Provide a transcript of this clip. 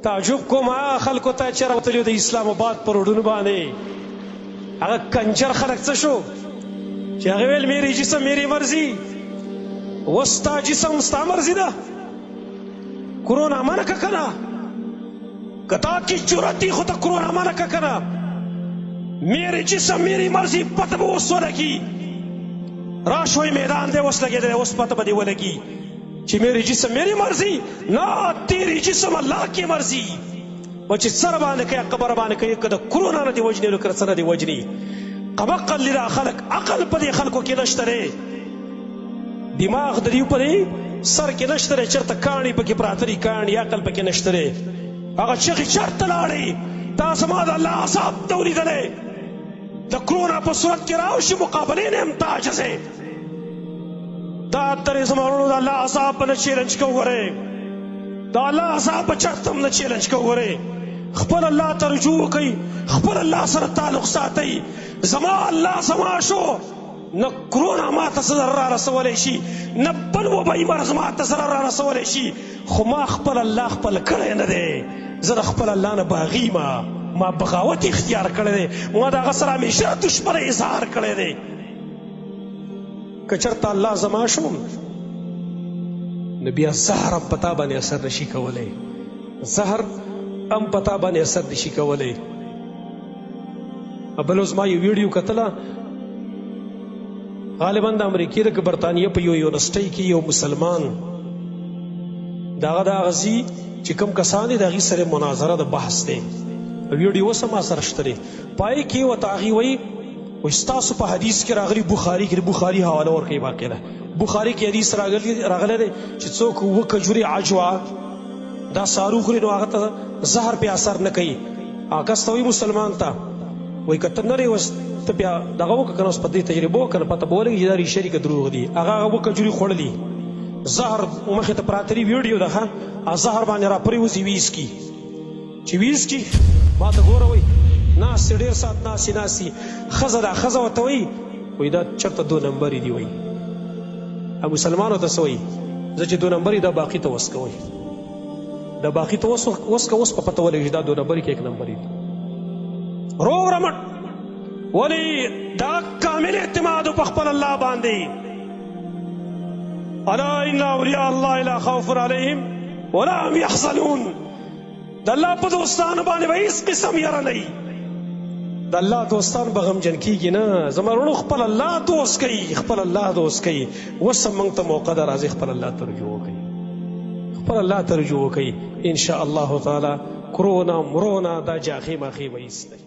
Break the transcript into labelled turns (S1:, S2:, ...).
S1: تعجب کوم هغه خلکو ته چې راوتلي د اسلام آباد په روډونو باندې هغه کنجر خلک څه شو چې هغه ویل میری جسم میری مرضی وستا جسم ستا مرضی ده کرونا منع که کنه کتا کی جرأتی خود کرونا منع که کنه میری جسم میری مرضی پته به اوس ولګي راشوی میدان دی اوس لګېدلی اوس پته به دې ولګي چې میری جسم میری مرضی نه تیری جسم الله کی مرضی و چې سر باندې کوي قبر باندې کوي که د کرونا نه دې وجني نو که څه نه دې وجني قبقل لرا خلق عقل په دې خلکو کې نشته دی دماغ د دې په دې سر کې نشته دی چېرته کاڼي پکې پراته دي کاڼي عقل پکې نشته دی هغه چغې چېرته لاړې تا زما د الله عذاب ته ولیدلی د کرونا په صورت کې راوشي مقابلې نه هم ته عاجز یې دا ترې زما وروڼو د الله عذاب به نه چیلنج کوو ګورې د الله عذاب به چېرته هم نه چیلنج کوو ګورې خپل الله ته رجوع وکئ خپل الله سره تعلق ساتئ زما الله زما شو نه کرونا ما ته څه ضرر را رسولی شي نه بل وبایي مرض ما ته ضرر را رسولی شي خو ما خپل الله خپل کړی نه دی زه د خپل الله نه باغي ما بغاوت اختیار کړی دی ما د هغه سره همیشه دشمنۍ اظهار کړی دی که چېرته الله زما شو نو بیا زهر هم په تا باندې اثر نشي کولی زهر هم په تا باندې اثر نشي کولی بل اوس ما یو ویډیو کتله غالبا د امریکې د برطانیې په یو یونیورسټۍ کې یو مسلمان د هغه د هغه چې کوم کسان دي د هغې سره مناظره د بحث دی ویډیو اوس هم ما سره شته دی پای کې ورته هغې وایي ستاسو په حدیث کې راغلي بخاري کې بخاري حواله ورکوي باقاعده بخاري کې حدیث راغلی دی چې څوک اووه کجورې عجوه دا سارو خوري نو هغه ته زهر پې اثر نه کوي هغه کس ته وایي مسلمان ته وایي که ته نرې اوس ته بیا دغه وکړه که نه اوس په دې تجربه وکړه پته به ولګي چې دا ریښه دي که دروغ دي هغه اووه کجورې خوړلي زهر مخې ته پراته دي ویډیو ده ښه زهر باندې را پرېوځي ویسکي چې ویسکي ما ته ګوره وایي ناستې ډېر ساعت ناستې ښځه ده ښځه ورته وایي وایي دا چېرته دو نمبرې دي وایي مسلمانو ته څه وایي زه چې دو نمبرې دا باقي ته وس کوئ دا باقي ته وس که اوس په پته ولګي چې دا دو نمبرې کې یک نمبرې دي روغ رمټ ولې دا کامل اعتماد په خپل الله باندې الا ان اولیاء الله لا خوف علیهم ولا هم یحزنون د الله په دوستانو باندې به هېڅ قسم یره نه وي د الله دوستان به غمجن کېږي نه زما وروڼو خپل الله دوست کوي خپل الله دوست کوي اوس هم موږ ته موقع ده راځئ خپل الله ته رجوع وکړئ خپل الله ته رجوع وکړئ انشاء الله تعالی کرونا مرونا دا جاخې ماخې به ایستئ